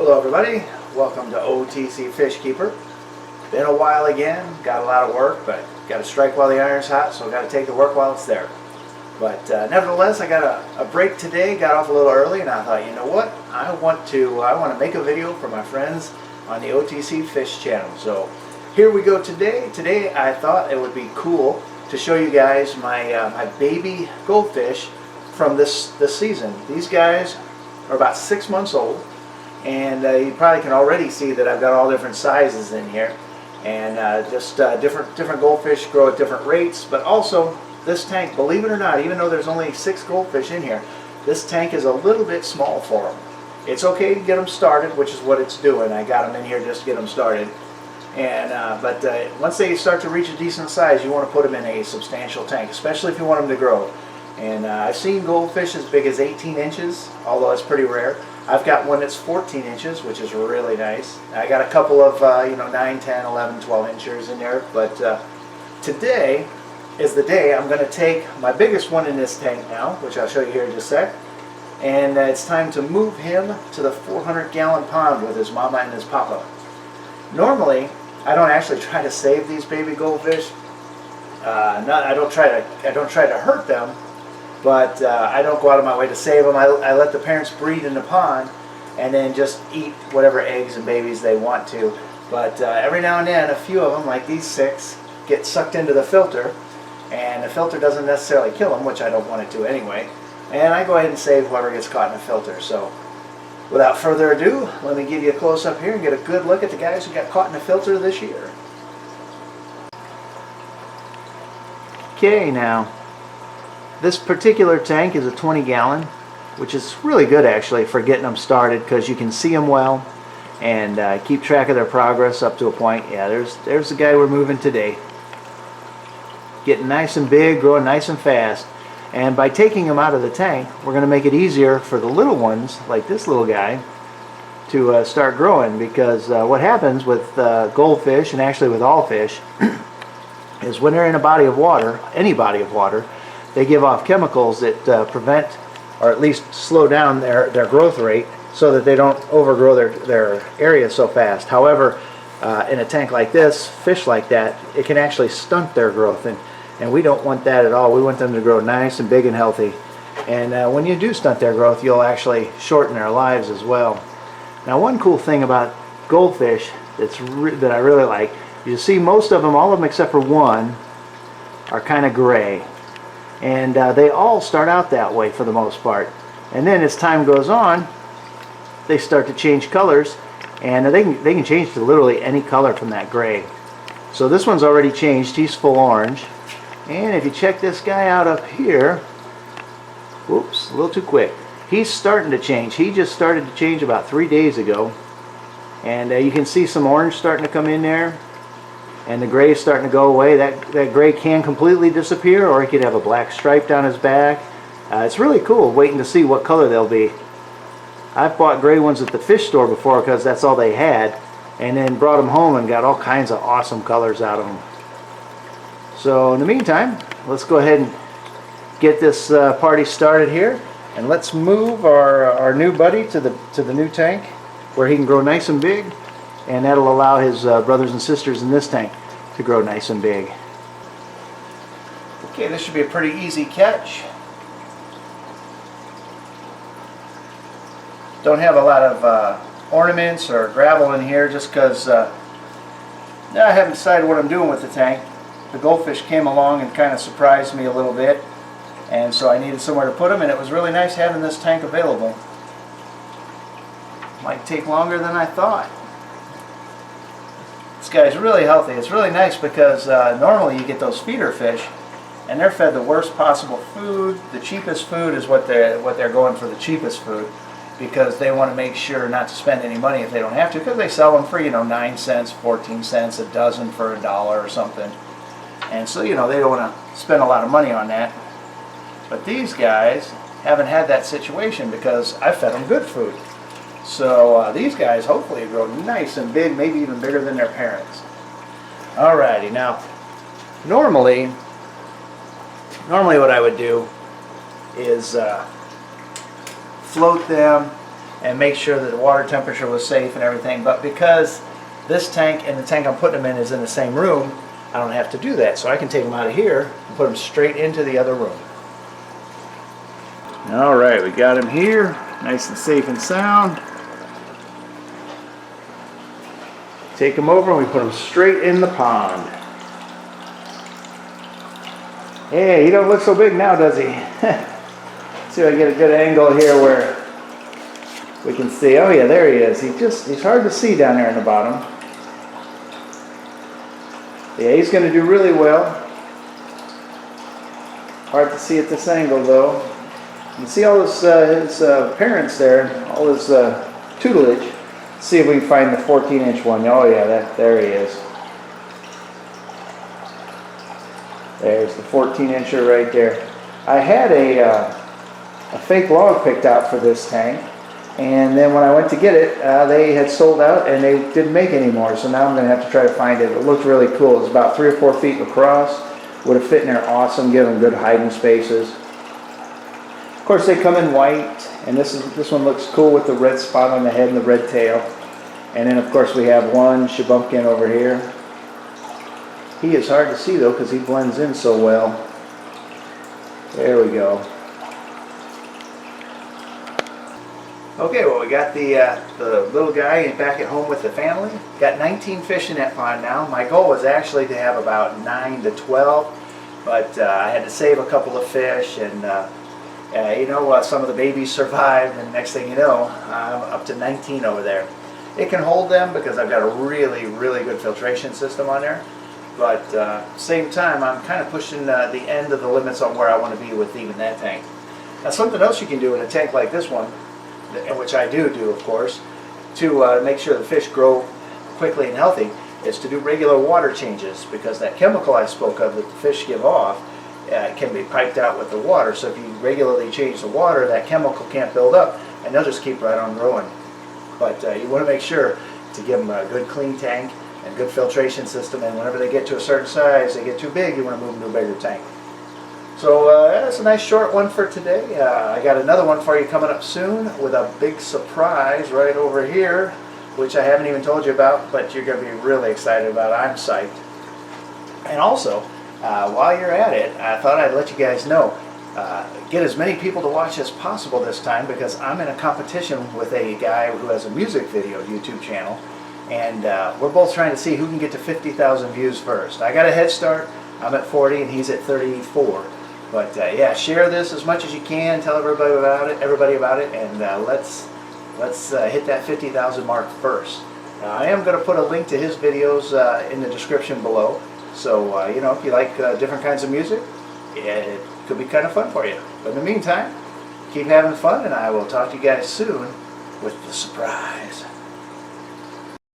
Hello everybody, welcome to OTC Fish Keeper. Been a while again, got a lot of work, but got to strike while the iron's hot, so got to take the work while it's there. But nevertheless, I got a break today, got off a little early, and I thought, you know what, I want to make a video for my friends on the OTC Fish channel. So here we go today. Today I thought it would be cool to show you guys my baby goldfish from this season. These guys are about 6 months old. And you probably can already see that I've got all different sizes in here, and different goldfish grow at different rates. But also this tank, believe it or not, even though there's only 6 goldfish in here, this tank is a little bit small for them. It's okay to get them started, which is what it's doing. I got them in here just to get them started. And but once they start to reach a decent size, you want to put them in a substantial tank, especially if you want them to grow. And I've seen goldfish as big as 18 inches, although it's pretty rare. I've got one that's 14 inches, which is really nice. I got a couple of 9, 10, 11, 12 inches in there. But today is the day I'm going to take my biggest one in this tank now, which I'll show you here in just a sec. And it's time to move him to the 400-gallon pond with his mama and his papa. Normally, I don't actually try to save these baby goldfish. I don't try to hurt them. But I don't go out of my way to save them. I let the parents breed in the pond and then just eat whatever eggs and babies they want to. But every now and then, a few of them, like these 6, get sucked into the filter. And the filter doesn't necessarily kill them, which I don't want it to anyway. And I go ahead and save whoever gets caught in the filter. So without further ado, let me give you a close-up here and get a good look at the guys who got caught in the filter this year. Okay, now. This particular tank is a 20-gallon, which is really good actually for getting them started because you can see them well and keep track of their progress up to a point. Yeah, there's the guy we're moving today. Getting nice and big, growing nice and fast. And by taking them out of the tank, we're going to make it easier for the little ones, like this little guy, to start growing, because what happens with goldfish, and actually with all fish, is when they're in a body of water, any body of water, they give off chemicals that prevent, or at least slow down their growth rate so that they don't overgrow their area so fast. However, in a tank like this, fish like that, it can actually stunt their growth, and we don't want that at all. We want them to grow nice and big and healthy. And when you do stunt their growth, you'll actually shorten their lives as well. Now, one cool thing about goldfish that I really like, you see most of them, all of them except for one, are kind of gray. And they all start out that way for the most part. And then as time goes on, they start to change colors, and they can change to literally any color from that gray. So this one's already changed. He's full orange. And if you check this guy out up here, whoops, a little too quick. He's starting to change. He just started to change about 3 days ago. And you can see some orange starting to come in there. And the gray is starting to go away. That gray can completely disappear, or he could have a black stripe down his back. It's really cool waiting to see what color they'll be. I've bought gray ones at the fish store before because that's all they had, and then brought them home and got all kinds of awesome colors out of them. So in the meantime, let's go ahead and get this party started here, and let's move our new buddy to the new tank where he can grow nice and big. And that'll allow his brothers and sisters in this tank to grow nice and big. Okay, this should be a pretty easy catch. Don't have a lot of ornaments or gravel in here just because I haven't decided what I'm doing with the tank. The goldfish came along and kind of surprised me a little bit, and so I needed somewhere to put them, and it was really nice having this tank available. Might take longer than I thought. This guy's really healthy. It's really nice because normally you get those feeder fish and they're fed the worst possible food. The cheapest food is what they're going for, the cheapest food, because they want to make sure not to spend any money if they don't have to, because they sell them for 9 cents, 14 cents a dozen for $1 or something. And so they don't want to spend a lot of money on that. But these guys haven't had that situation because I fed them good food. So these guys hopefully grow nice and big, maybe even bigger than their parents. Alrighty, now normally what I would do is float them and make sure that the water temperature was safe and everything. But because this tank and the tank I'm putting them in is in the same room, I don't have to do that. So I can take them out of here and put them straight into the other room. All right, we got him here, nice and safe and sound. Take him over and we put him straight in the pond. Hey, he don't look so big now, does he? See if I get a good angle here where we can see. Oh yeah, there he is. He's hard to see down there in the bottom. Yeah, he's going to do really well. Hard to see at this angle though. You can see all his parents there, all his tutelage. Let's see if we can find the 14-inch one. Oh yeah, there he is. There's the 14-incher right there. I had a fake log picked out for this tank, and then when I went to get it, they had sold out and they didn't make any more. So now I'm going to have to try to find it. It looked really cool. It's about 3 or 4 feet across. Would have fit in there awesome, give them good hiding spaces. Of course, they come in white, and this one looks cool with the red spot on the head and the red tail. And then of course we have one shabumpkin over here. He is hard to see though because he blends in so well. There we go. Okay, well we got the little guy back at home with the family. Got 19 fish in that pond now. My goal was actually to have about 9 to 12, but I had to save a couple of fish, and some of the babies survived, and next thing you know, I'm up to 19 over there. It can hold them because I've got a really, really good filtration system on there. But same time, I'm kind of pushing the end of the limits on where I want to be with even that tank. Now, something else you can do in a tank like this one, which I do of course, to make sure the fish grow quickly and healthy, is to do regular water changes, because that chemical I spoke of that the fish give off can be piped out with the water. So if you regularly change the water, that chemical can't build up, and they'll just keep right on growing. But you want to make sure to give them a good clean tank and good filtration system, and whenever they get to a certain size, they get too big, you want to move them to a bigger tank. So that's a nice short one for today. I got another one for you coming up soon with a big surprise right over here, which I haven't even told you about, but you're going to be really excited about. I'm psyched. And also, while you're at it, I thought I'd let you guys know, get as many people to watch as possible this time, because I'm in a competition with a guy who has a music video YouTube channel, and we're both trying to see who can get to 50,000 views first. I got a head start. I'm at 40 and he's at 34. But yeah, share this as much as you can. Tell everybody about it, and let's hit that 50,000 mark first. Now, I am going to put a link to his videos in the description below. So if you like different kinds of music, it could be kind of fun for you. But in the meantime, keep having fun, and I will talk to you guys soon with the surprise.